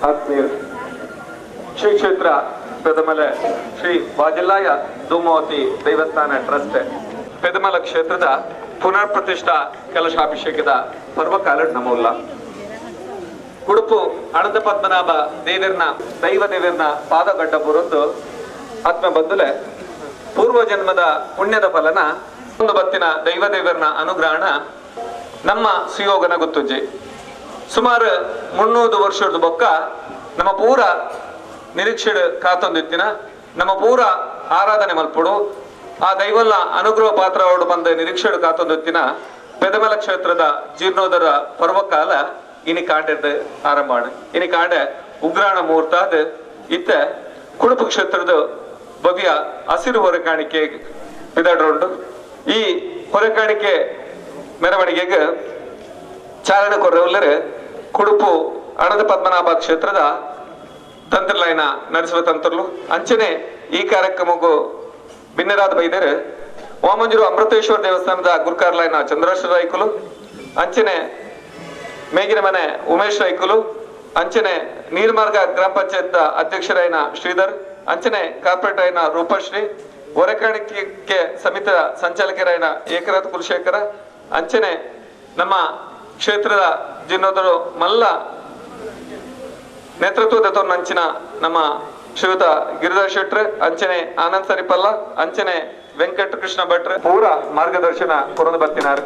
ಆತ್ಮೀಯರು, ಶ್ರೀ ಕ್ಷೇತ್ರ ಪೆದಮಲ ಶ್ರೀ ವಾಜಿಲ್ಲಾಯ ಧೂಮಾವತಿ ದೇವಸ್ಥಾನ ಟ್ರಸ್ಟ್ ಪೆದಮಲ ಕ್ಷೇತ್ರದ ಪುನರ್ ಪ್ರತಿಷ್ಠಾ ಕಲಶಾಭಿಷೇಕದ ಪರ್ವಕಾಲ ನಮೂಲ್ಲ ಉಡುಪು ಅನಂತ ಪದ್ಮನಾಭ ದೇವರ್ನ ದೈವ ದೇವರ್ನ ಪಾದಗಡ್ಡ ಬುರದ್ದು ಆತ್ಮ ಬಂದುಲೆ ಪೂರ್ವ ಜನ್ಮದ ಪುಣ್ಯದ ಫಲನ ಒಂದು ಬತ್ತಿನ ದೈವ ದೇವರ್ನ ಅನುಗ್ರಹಣ ನಮ್ಮ ಸುಯೋಗನ ಗೊತ್ತುಜ್ಜಿ ಸುಮಾರು 300 ವರ್ಷದ ಬೊಕ್ಕ ನಮ್ಮ ಪೂರ ನಿರೀಕ್ಷೆ ಕಾತೊಂದಿತ್ತಿನ ನಮ್ಮ ಪೂರ ಆರಾಧನೆ ಮಲ್ಪಡು ಆ ದೈವಲ್ಲ ಅನುಗ್ರಹ ಪಾತ್ರ ಅವಳು ಬಂದ ನಿರೀಕ್ಷೆ ಕಾತೊಂದಿತ್ತಿನ ಪೆದಮಲ ಕ್ಷೇತ್ರದ ಜೀರ್ಣೋದರ ಪರ್ವಕಾಲ ಇನಿ ಕಾಂಡದ ಆರಂಭ ಇನಿ ಕಾಂಡ ಉಗ್ರಾಣ ಮುಹೂರ್ತ ಇತ್ತ ಕುಡುಪು ಕ್ಷೇತ್ರದ ಭವ್ಯ ಹಸಿರು ಹೊರೆಕಾಣಿಕೆ ಬಿದಾಡ್ರೊಂಡು ಈ ಹೊರೆಕಾಣಿಕೆ ಮೆರವಣಿಗೆಗೆ ಚಾಲನೆ ಕೊರ್ರವಲ್ಲರೆ ಕುಡುಪು ಅನಂತ ಪದ್ಮನಾಭ ಕ್ಷೇತ್ರದ ತಂತ್ರಲೈನ ನಡೆಸುವ ತಂತ್ರಲು ಅಂಚನೆ ಈ ಕಾರ್ಯಕ್ರಮಕ್ಕೂ ಭಿನ್ನರಾದ ಬೈದರೆ ಓಮಂಜೂರು ಅಮೃತೇಶ್ವರ ದೇವಸ್ಥಾನದ ಗುರುಕಾರ್ಲೈನ ಚಂದ್ರೇಶ್ವರ ರೈಕುಲು ಅಂಚನೆ ಮೇಗಿನ ಮನೆ ಉಮೇಶ್ ರೈಕುಲು ಅಂಚನೆ ನೀರ್ಮಾರ್ಗ ಗ್ರಾಮ ಪಂಚಾಯತ್ ಅಧ್ಯಕ್ಷರಾಯನ ಶ್ರೀಧರ್ ಅಂಚನೆ ಕಾರ್ಪೊರೇಟ್ ಆಯ್ನ ರೂಪಶ್ರೀ ಹೊರೆಕಾಣಿಕೆ ಸಮಿತಿ ಸಂಚಾಲಕರಾಯನ ಏಕನಾಥ್ ಕುಲಶೇಖರ ಅಂಚನೆ ನಮ್ಮ ಕ್ಷೇತ್ರದ ಜೀರ್ಣೋದ್ಧರು ಮಲ್ಲ ನೇತೃತ್ವದ ನಂಚಿನ ನಮ್ಮ ಶ್ರೀಯುತ ಗಿರಿಧರ್ ಶೆಟ್ರ್ ಅಂಚನೆ ಆನಂದ್ ಸರಿಪಲ್ಲ ಅಂಚನೆ ವೆಂಕಟಕೃಷ್ಣ ಭಟ್ರ್ ಪೂರ ಮಾರ್ಗದರ್ಶನ ಕೊರೊಂದು ಬರ್ತಿನಾರು.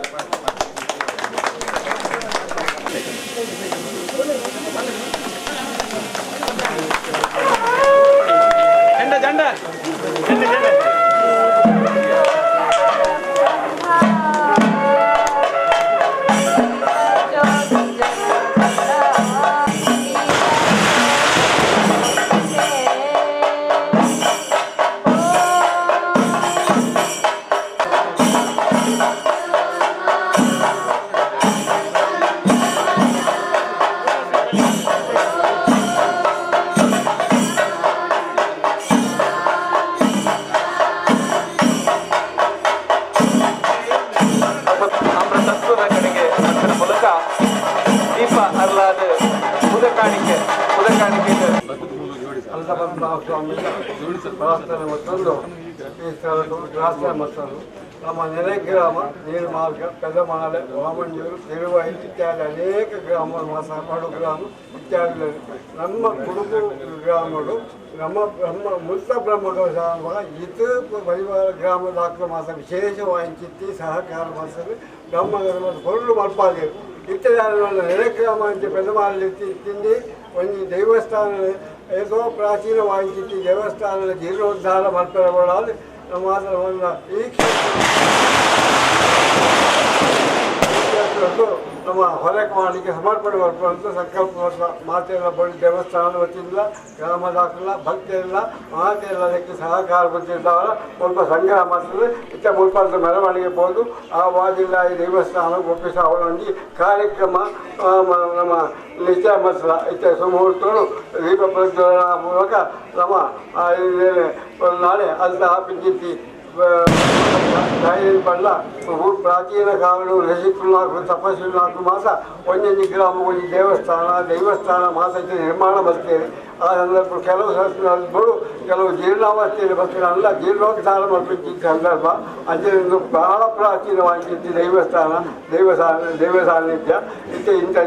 ನಮ್ಮ ನೆರೆ ಗ್ರಾಮ ನೀರ್ಮಾರ್ಗ ಪೆದಮಾಲೆ ವಾಮಂಜೂರು ತಿರುವೈ ಇತ್ಯಾದಿ ಅನೇಕ ಗ್ರಾಮ ಮಾಸಾಪಾಡು ಗ್ರಾಮ ಇತ್ಯಾದಿ ನಮ್ಮ ಕುಡುಪು ಗ್ರಾಮಗಳು ನಮ್ಮ ಮುಕ್ತ ಬ್ರಹ್ಮಗೋಶ ಇದು ಪರಿವಾರ ಗ್ರಾಮದ ಮಾಸ ವಿಶೇಷವಾಯಿತಿ ಸಹಕಾರ ಮಾಸದಲ್ಲಿ ಬ್ರಹ್ಮ ಹೊರಳು ಮಲ್ಪಾದೇವು ಇತ್ಯಾದಿ ನೆರೆ ಗ್ರಾಮ ಅಂತ ಪೆದಮಾಲೆ ತಿಂಡಿ ಒಂದು ದೇವಸ್ಥಾನ ಏದೋ ಪ್ರಾಚೀನವಾಯಿತಿ ದೇವಸ್ಥಾನದ ಜೀರ್ಣೋದ್ಧಾರ ಮಲ್ಪೆರಗೊಳ್ಳಲು ನಮ್ಮ ಈ ಕ್ಷೇತ್ರದ್ದು ನಮ್ಮ ಹೊರೆಕಾಣಿಕೆ ಸಮರ್ಪಣೆ ಮಾಡ್ಕೊಳ್ಳುವಂಥ ಸಂಕಲ್ಪ ಮಾತೆಲ್ಲ ಬಳಿ ದೇವಸ್ಥಾನದ ವತಿಯಿಂದ ಗ್ರಾಮ ದಾಖಲ ಭಕ್ತಿಯೆಲ್ಲ ಮಾತೆಲ್ಲ ಅದಕ್ಕೆ ಸಹಕಾರ ಬಂದಿದ್ದಾವಲ್ಲ ಸ್ವಲ್ಪ ಸಂಗ್ರಹ ಮಾಡ್ತದೆ ಇತ್ತ ಮುಲ್ಪಾದ ಮೆರವಣಿಗೆ ಹೋದು ಆ ವಾಜಿಲ್ಲ ಈ ದೇವಸ್ಥಾನ ಒಪ್ಪಿಸ ಅವಲಂಬಿ ಕಾರ್ಯಕ್ರಮ ನಮ್ಮ ನಿಶ್ಚಯ ಮಾಡಿಸಲ ಇತ್ತ ಸುಮುಹೂರ್ತಗಳು ದೀಪ ಪ್ರಜ್ವಲನ ಮೂಲಕ ನಮ್ಮ ನಾಳೆ ಅಂತ ಪಿಂಚಿತ್ತಿ ಬಣ್ಣ ಪ್ರಾಚೀನ ಕಾಲಗಳು ರಸಿಕುಲ್ಲಾಕು ತಪಸ್ಸುಲ್ಲಾಕು ಮಾಸ ಒಂದೊಂದು ಗ್ರಾಮ ಒಂದು ದೈವಸ್ಥಾನ ಮಾಸ ನಿರ್ಮಾಣ ಬರ್ತೇವೆ ಆ ಸಂದರ್ಭ ಕೆಲವು ಸಂದರ್ಭಗಳು ಕೆಲವು ಜೀರ್ಣಾವಸ್ಥೆಯಲ್ಲಿ ಬರ್ತೀರಲ್ಲ ಜೀರ್ಣೋದ್ಧಾರ ಮಾಡ್ತಿದ್ದ ಸಂದರ್ಭ ಅದರಿಂದ ಬಹಳ ಪ್ರಾಚೀನವಾಗಿದ್ದು ದೈವ ಸಾನ್ನಿಧ್ಯ ಇಂಥ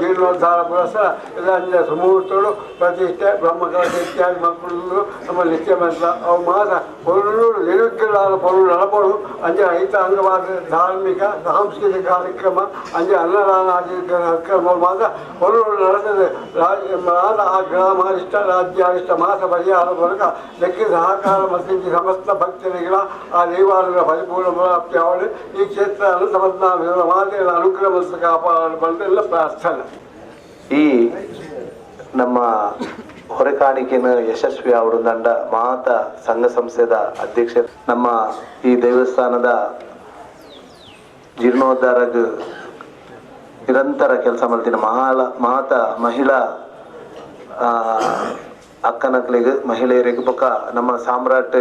ಜೀರ್ಣೋದ್ಧಾರ ಪುರಸ್ಸರ ಇದರಿಂದ ಸುಮುಹೂರ್ತಗಳು ಪ್ರತಿಷ್ಠೆ ಬ್ರಹ್ಮಕಲಶ ಇತ್ಯಾದಿ ಮಕ್ಕಳು ನಮ್ಮ ನಿತ್ಯ ಮಂತ್ರ ಅವು ಮಾಸ ಹೊರಳು ನಿರುಗ್ರಹಾದ ಪೊರುಳು ನಡಪಡು ಅಂಜೆ ರೈತ ಅಂಗವಾದ ಧಾರ್ಮಿಕ ಸಾಂಸ್ಕೃತಿಕ ಕಾರ್ಯಕ್ರಮ ಅಂಜೆ ಅನ್ನದಾನಾದಿ ಕಾರ್ಯಕ್ರಮ ಮಾಸ ಹೊರಳು ನಡೆಸದೆ ಆ ಗ್ರಾಮಾರಿಷ್ಟ ರಾಜ್ಯಾರಿಷ್ಟ ಮಾಸ ಪರಿಹಾರ ಮೂಲಕ ಲೆಕ್ಕ ಸಹಕಾರ ಮತ್ತು ಸಮಸ್ತ ಭಕ್ತರಿಗಳ ಆ ದೇವಾಲಯಗಳ ಪರಿಪೂರ್ಣ ಪ್ರಾಪ್ತಿ ಅವಳು ಈ ಕ್ಷೇತ್ರ ಅನಂತ ಪದ್ಮನಾಭ ಮಾತೆಯ ಅನುಗ್ರಹ ಮತ್ತು ಕಾಪಾಡಲು ಬಂದೆಲ್ಲ ಪ್ರಾರ್ಥನೆ. ಈ ನಮ್ಮ ಹೊರೆಕಾಣಿಕೆನ ಯಶಸ್ವಿ ಅವರು ದಂಡ ಮಾತ ಸಂಘ ಸಂಸ್ಥೆದ ಅಧ್ಯಕ್ಷ ನಮ್ಮ ಈ ದೇವಸ್ಥಾನದ ಜೀರ್ಣೋದ್ಧಾರಕ್ಕೆ ನಿರಂತರ ಕೆಲಸ ಮಾಡ್ತೀನಿ ಮಾತ ಮಹಿಳಾ ಅಕ್ಕನಕ್ಲಿಗೆ ಮಹಿಳೆಯರಿಗೆ ಪಕ್ಕ ನಮ್ಮ ಸಾಮ್ರಾಟ್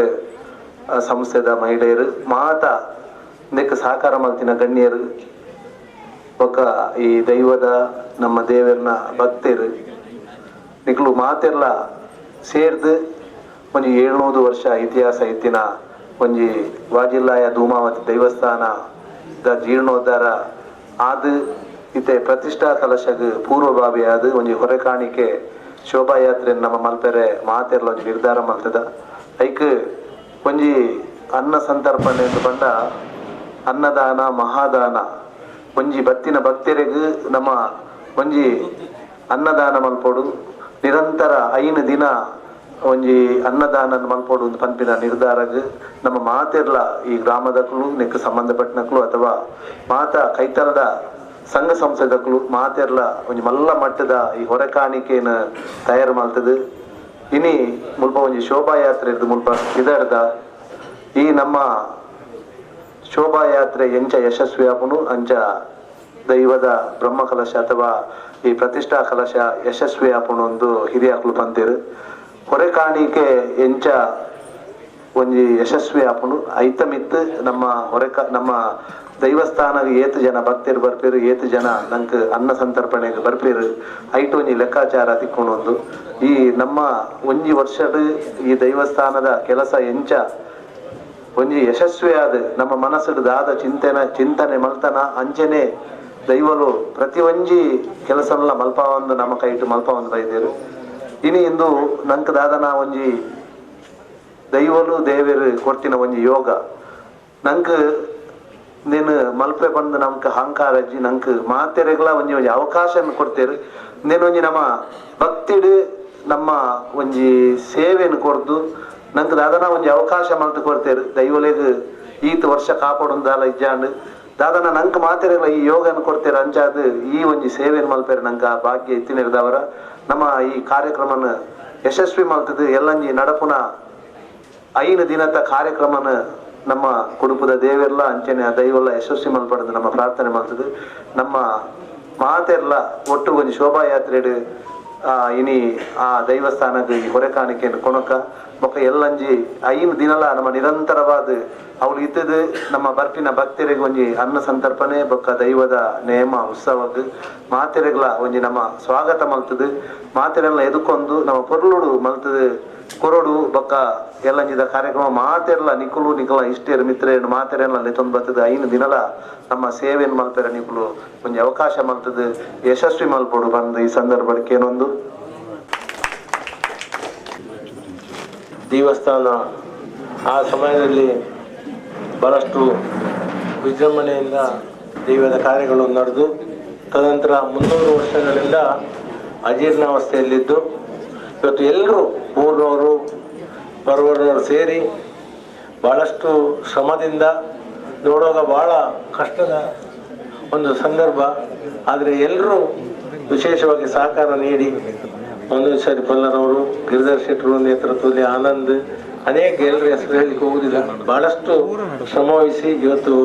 ಸಂಸ್ಥೆದ ಮಹಿಳೆಯರು ಮಾತ ಇದಕ್ಕೆ ಸಹಕಾರ ಮಾಡ್ತಿನ ಗಣ್ಯರು ಬೊಕ್ಕ ಈ ದೈವದ ನಮ್ಮ ದೇವರನ ಭಕ್ತರು ನಿಕ್ಲು ಮಾತೆಲ್ಲ ಸೇರ್ದು ಒಂಜಿ 700 ವರ್ಷ ಇತಿಹಾಸ ಇತ್ತಿನ ಒಂಜಿ ವಾಜಿಲ್ಲಾಯ ಧೂಮಾವತಿ ದೇವಸ್ಥಾನದ ಜೀರ್ಣೋದ್ಧಾರ ಆದು ಇತ್ತೆ ಪ್ರತಿಷ್ಠಾ ಕಲಶಗ್ ಪೂರ್ವಭಾವಿ ಆದು ಒಂಜಿ ಹೊರೆ ಕಾಣಿಕೆ ಶೋಭಾಯಾತ್ರೆ ನಮ್ಮ ಮಲ್ಪೆರೆ ಮಾತೆರ್ಲ ಒಂಜಿ ನಿರ್ಧಾರ ಮಲ್ತದ ಐಕ್ ಒಂಜಿ ಅನ್ನ ಸಂತರ್ಪಣೆ ಎಂದು ಬಂದ ಅನ್ನದಾನ ಮಹಾದಾನ ಒಂಜಿ ಬತ್ತಿನ ಭಕ್ತರಿಗೂ ನಮ್ಮ ಒಂಜಿ ಅನ್ನದಾನ ಮಲ್ಪೋಡು ನಿರಂತರ 5 ದಿನ ಒಂಜಿ ಅನ್ನದಾನ ಮಲ್ಪೋಡು ಒಂದು ಪಂಪಿನ ನಿರ್ಧಾರಗ್ ನಮ್ಮ ಮಾತೆರ್ಲ ಈ ಗ್ರಾಮದಕ್ಕೂ ನೆಕ್ ಸಂಬಂಧಪಟ್ಟನಕ್ಕೂ ಅಥವಾ ಮಾತಾ ಕೈತಲದ ಸಂಘ ಸಂಸ್ಥೆದಕ್ಕೂ ಮಾತೆರ್ಲ ಒಂಜಿ ಮಲ್ಲ ಮಟ್ಟದ ಈ ಹೊರೆ ಕಾಣಿಕೆನ ತಯಾರು ಮಾಡ್ತದೆ ಇನಿ ಮುಲ್ಪ ಒಂಜಿ ಶೋಭಾಯಾತ್ರೆ ಇರ್ದು ಮುಲ್ಪ ಇದಾಡ್ದ ಈ ನಮ್ಮ ಶೋಭಾಯಾತ್ರೆ ಎಂಚ ಯಶಸ್ವಿ ಆಪುನು ಅಂಚ ದೈವದ ಬ್ರಹ್ಮ ಕಲಶ ಅಥವಾ ಈ ಪ್ರತಿಷ್ಠಾ ಕಲಶ ಯಶಸ್ವಿ ಆಪುನು ಒಂದು ಹಿರಿಯಾಕ್ಲು ಪಂತೇರು ಹೊರೆ ಕಾಣಿಕೆ ಎಂಚ ಒಂಜಿ ಯಶಸ್ವಿ ಆಪುನು ಐತ ಮಿತ್ತು ನಮ್ಮ ನಮ್ಮ ದೈವಸ್ಥಾನ ಏತು ಜನ ಭಕ್ತರು ಬರ್ಪೇರು ಏತು ಜನ ನಂಗೆ ಅನ್ನ ಸಂತರ್ಪಣೆಗೆ ಬರ್ಪೇರು ಐಟು ಒಂಜಿ ಲೆಕ್ಕಾಚಾರ ತಿಕ್ಕೊಂಡು ಈ ನಮ್ಮ ಒಂಜಿ ವರ್ಷದ ಈ ದೈವಸ್ಥಾನದ ಕೆಲಸ ಎಂಚ ಒಂಜಿ ಯಶಸ್ವಿ ಆದ ನಮ್ಮ ಮನಸ್ಸದಾದ ಚಿಂತನೆ ಮಲ್ತನ ಅಂಚನೆ ದೈವಲು ಪ್ರತಿ ಒಂಜಿ ಕೆಲಸಲ್ಲ ಮಲ್ಪ ಒಂದು ನಮ್ಮ ಕೈಟು ಮಲ್ಪ ಒಂದು ಬೈದೇರು ಇನಿ ಇಂದು ನಂಕ್ ದಾದನ ಒಂಜಿ ದೈವಲು ದೇವರು ಕೊಡ್ತಿನ ಒಂಜಿ ಯೋಗ ನಂಕ್ ನೀನು ಮಲ್ಪೆ ಬಂದು ನಮ್ಗೆ ಅಹಂಕಾರ ಅಜ್ಜಿ ನಂಗೆ ಮಾತೆರೆಗ್ಲ ಒಂಜಿ ಅವಕಾಶ ಕೊಡ್ತೇರು ನೀನು ಒಂಜಿ ನಮ್ಮ ಭಕ್ತಿಡು ನಮ್ಮ ಒಂಜಿ ಸೇವೆಯನ್ನು ಕೊಡ್ದು ನಂಗೆ ದಾದನ ಒಂಜಿ ಅವಕಾಶ ಮಲ್ತು ಕೊಡ್ತೇರು ದೈವಲೆಗ್ ಈತ್ ವರ್ಷ ಕಾಪಾಡುಂದಾಲ ಇಜ್ಜಾಂಡ್ ದಾದನ ನಂಗೆ ಮಾತೆರೆಗ್ಲ ಈ ಯೋಗನ ಕೊಡ್ತೇರು ಅಂಚಾದ ಈ ಒಂಜಿ ಸೇವೆಯನ್ನು ಮಲ್ಪೇರು ನಂಗೆ ಆ ಭಾಗ್ಯ ಇತ್ತಿನಿರ್ದವರ ನಮ್ಮ ಈ ಕಾರ್ಯಕ್ರಮನ ಯಶಸ್ವಿ ಮಲ್ತದು ಎಲ್ಲಂಜಿ ನಡಪುನ 5 ದಿನದ ಕಾರ್ಯಕ್ರಮನ ನಮ್ಮ ಕುಡುಪದ ದೇವೆಲ್ಲ ಅಂಚನೆ ದೈವಲ್ಲ ಯಶಸ್ವಿ ಮಲ್ಪಡದು ನಮ್ಮ ಪ್ರಾರ್ಥನೆ ಮಾಡ್ತದೆ ನಮ್ಮ ಮಾತೆರ್ಲ ಒಟ್ಟು ಒಂಜಿ ಶೋಭಾಯಾತ್ರೆಡು ಇನಿ ಆ ದೈವಸ್ಥಾನಕ್ಕೆ ಈ ಹೊರೆ ಕಾಣಿಕೆಯನ್ನು ಕೊನಕ ಬೊಕ್ಕ ಎಲ್ಲಂಜಿ 5 ದಿನಲ ನಮ್ಮ ನಿರಂತರವಾದ ಅವಳು ಇದ್ದದು ನಮ್ಮ ಬರ್ಪಿನ ಭಕ್ತರಿಗೆ ಒಂಜಿ ಅನ್ನ ಸಂತರ್ಪಣೆ ಬೊಕ್ಕ ದೈವದ ನೇಮ ಉತ್ಸವಕ್ಕೆ ಮಾತೆರೆಗ್ಲ ಒಂಜಿ ನಮ್ಮ ಸ್ವಾಗತ ಮಲ್ತದು ಮಾತೆರೆಲ್ಲ ಎದುಕೊಂಡು ನಮ್ಮ ಪೊರ್ಲುಡು ಮಲ್ತದು ಕೊರಡು ಬೊಕ್ಕ ಎಲ್ಲಂಜಿದ ಕಾರ್ಯಕ್ರಮ ಮಾತೆರ್ಲ ನಿಕಲ ಇಷ್ಟೇರು ಮಿತ್ರೇನು ಮಾತೆರೆಲ್ಲ ನೆತ್ತೊಂದು ಬರ್ತದೆ 5 ದಿನಲ ನಮ್ಮ ಸೇವೆಯನ್ನು ಮಲ್ಪೆರ ನಿಕುಲು ಒಂಜಿ ಅವಕಾಶ ಮಲ್ತದು ಯಶಸ್ವಿ ಮಲ್ಪೋಡು ಬಂದು ಈ ಸಂದರ್ಭಕ್ಕೆ ಏನೊಂದು ದೇವಸ್ಥಾನ ಆ ಸಮಯದಲ್ಲಿ ಬಹಳಷ್ಟು ವಿಜೃಂಭಣೆಯಿಂದ ದೈವದ ಕಾರ್ಯಗಳು ನಡೆದು ತದನಂತರ 300 ವರ್ಷಗಳಿಂದ ಅಜೀರ್ಣಾವಸ್ಥೆಯಲ್ಲಿದ್ದು ಇವತ್ತು ಎಲ್ಲರೂ ಊರಿನವರು ಬರುವವರು ಸೇರಿ ಭಾಳಷ್ಟು ಶ್ರಮದಿಂದ ನೋಡುವಾಗ ಭಾಳ ಕಷ್ಟದ ಒಂದು ಸಂದರ್ಭ. ಆದರೆ ಎಲ್ಲರೂ ವಿಶೇಷವಾಗಿ ಸಹಕಾರ ನೀಡಿ ಒಂದೊಂದು ಸಾರಿ ಪಲ್ಲರವರು ಗಿರಿಧರ್ ಶೆಟ್ಟರು ನೇತೃತ್ವದಲ್ಲಿ ಆನಂದ್ ಅನೇಕ ಎಲ್ಲರ ಹೆಸರು ಹೇಳಲಿಕ್ಕೆ ಹೋಗುದಿಲ್ಲ, ಭಾಳಷ್ಟು ಶ್ರಮವಹಿಸಿ ಇವತ್ತು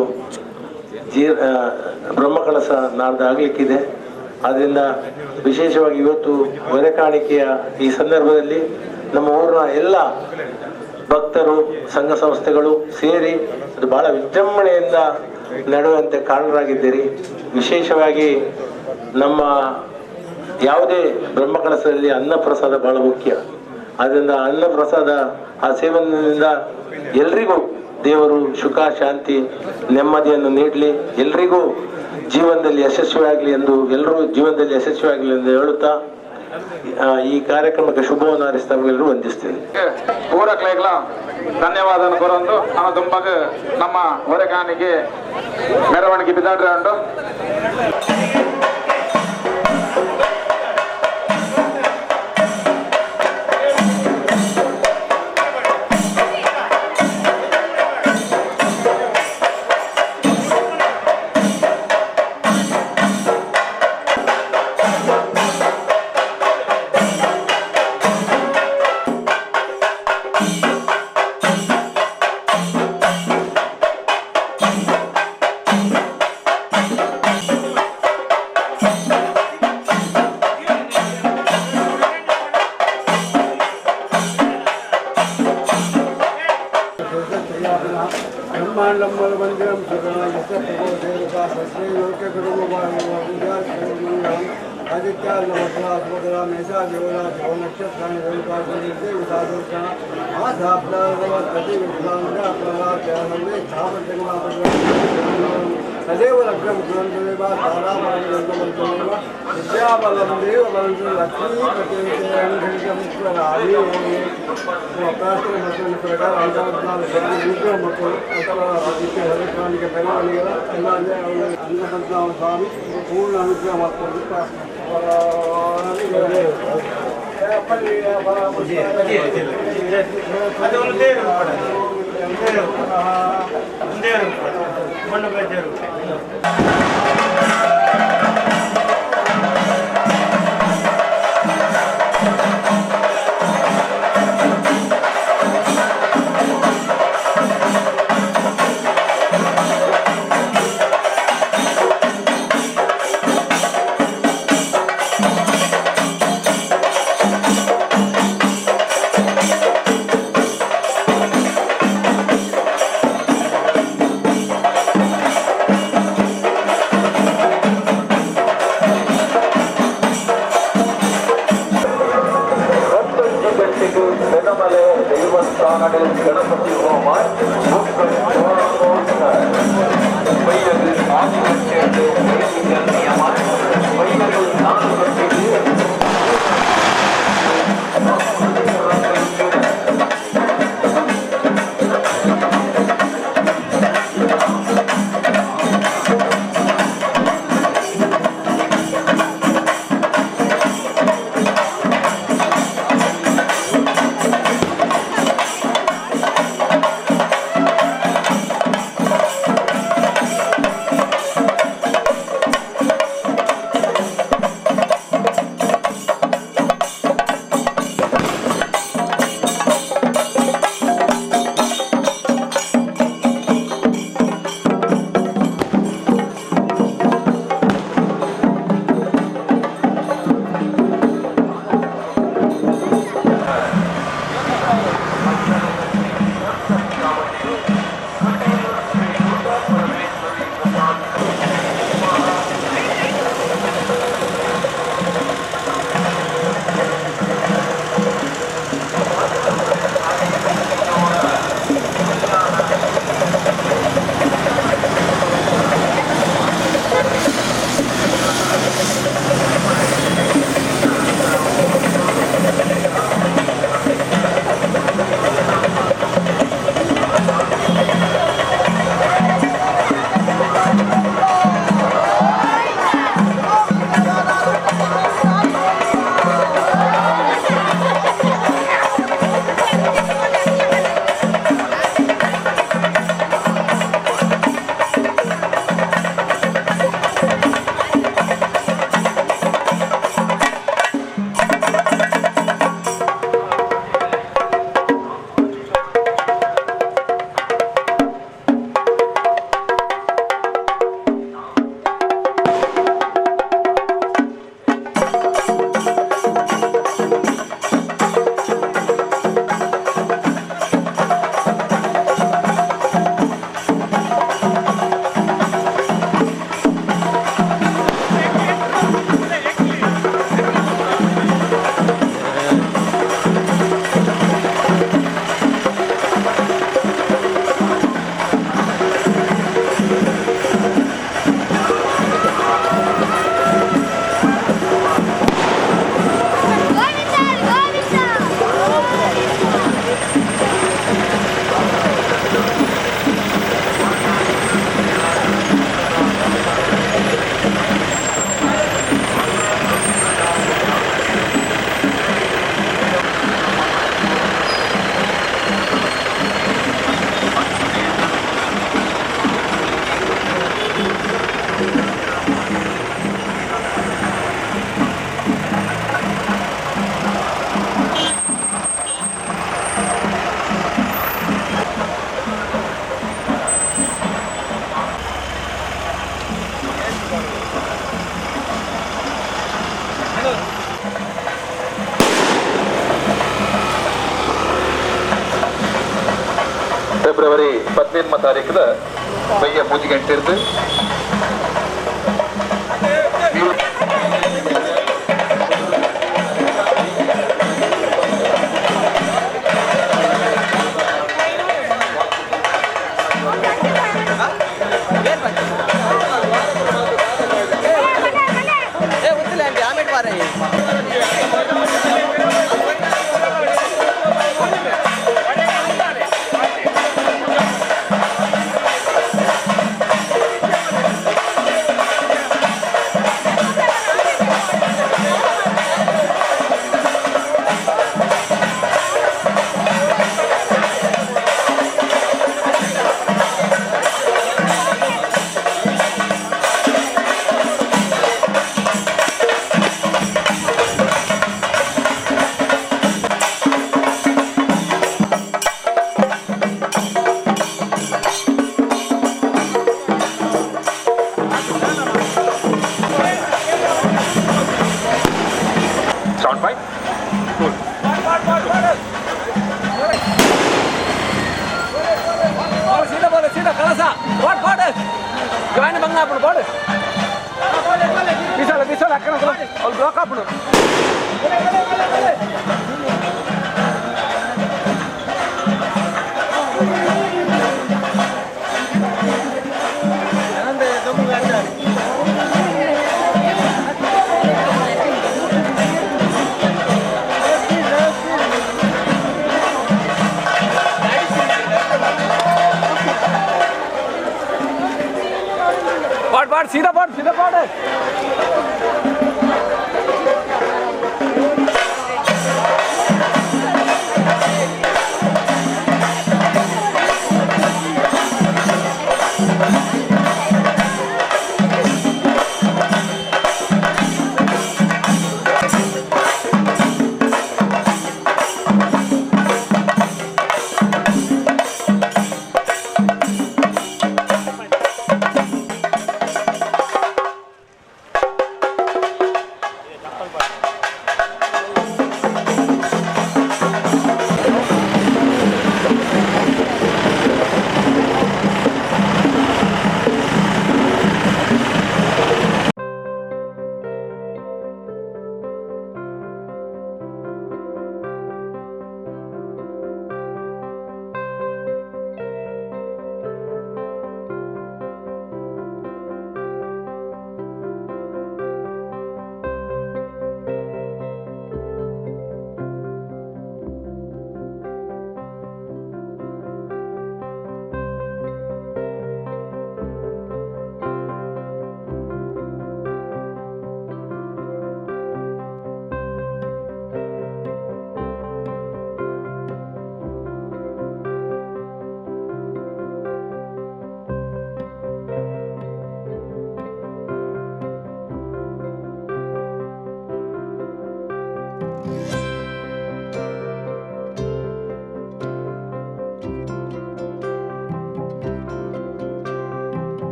ಬ್ರಹ್ಮಕಲಶ ನಾಡ್ದು ಆಗಲಿಕ್ಕಿದೆ. ಆದ್ದರಿಂದ ವಿಶೇಷವಾಗಿ ಇವತ್ತು ಹೊರೆ ಕಾಣಿಕೆಯ ಈ ಸಂದರ್ಭದಲ್ಲಿ ನಮ್ಮ ಊರಿನ ಎಲ್ಲ ಭಕ್ತರು ಸಂಘ ಸಂಸ್ಥೆಗಳು ಸೇರಿ ಅದು ಬಹಳ ವಿಜೃಂಭಣೆಯಿಂದ ನಡೆಯುವಂತೆ ಕಾರಣರಾಗಿದ್ದೀರಿ. ವಿಶೇಷವಾಗಿ ನಮ್ಮ ಯಾವುದೇ ಬ್ರಹ್ಮಕಲಶದಲ್ಲಿ ಅನ್ನಪ್ರಸಾದ ಬಹಳ ಮುಖ್ಯ. ಆದ್ದರಿಂದ ಅನ್ನಪ್ರಸಾದ ಆ ಸೇವನೆಯಿಂದ ಎಲ್ರಿಗೂ ದೇವರು ಸುಖ ಶಾಂತಿ ನೆಮ್ಮದಿಯನ್ನು ನೀಡಲಿ, ಎಲ್ರಿಗೂ ಜೀವನದಲ್ಲಿ ಯಶಸ್ವಿಯಾಗಲಿ ಎಂದು ಎಲ್ಲರೂ ಜೀವನದಲ್ಲಿ ಯಶಸ್ವಿಯಾಗಲಿ ಎಂದು ಹೇಳುತ್ತಾ ಈ ಕಾರ್ಯಕ್ರಮಕ್ಕೆ ಶುಭವನ್ನು ಹಾರೈಸಿ ತಮಗೆಲ್ಲರೂ ವಂದಿಸ್ತೇನೆ. ಪೂರಕ್ಲೆಗ್ಲ ಧನ್ಯವಾದ ಕೊರೊಂದು ಅನ ದುಂಬಗ್ ನಮ್ಮ ಹೊರೆಕಾಣಿಗೆ ಮೆರವಣಿಗೆ ಬಿದ್ದಾಡ್ರೆ ಉಂಟು. ब्रह्मांडं वन्दिनं सुगणायस्य प्रभोदेवता सस्यैलोक्य गुरुमुखाय आदित्यान्नमस्रात्मकरा मेषा देवरा देव नक्षत्राणि देवतानि देवतादर्शना आधाप्लावत्प्रतिविद्वान्दाप्लावाप्याहवे स्थापत्यगमापद्वम् तदेव लग्नं कुर्वन्तदेव ताराबलम् विद्याबलं देवबलं लक्ष्मीपतिं ಪ್ರಾರ್ಥನೆ ಪ್ರಕಾರ ಮಕ್ಕಳು ಅದಕ್ಕೆ ಹೊರಕಾಣಿಕೆ ಬೆಳವಣಿಗೆಲ್ಲ ಎಲ್ಲ ಅನ್ನಪಂತನಾಮ ಸ್ವಾಮಿ ಪೂರ್ಣ ಅನುಗ್ರಹ ಮಾಡಿಕೊಂಡು ಗಣಪತಿ ಹೋಮ ನಿಯಮ ಫೆಬ್ರವರಿ 17 ತಾರೀಕಿದ ಬೈಯ 3 ಗಂಟೆ ಇರ್ದು sound fine? Cool. सीधा कलसा बोट बोट गवाने बंगला अपन बोट बिसल अక్కడ और ब्लॉक अपन बोट बोट सीधा बोट है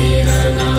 ीरना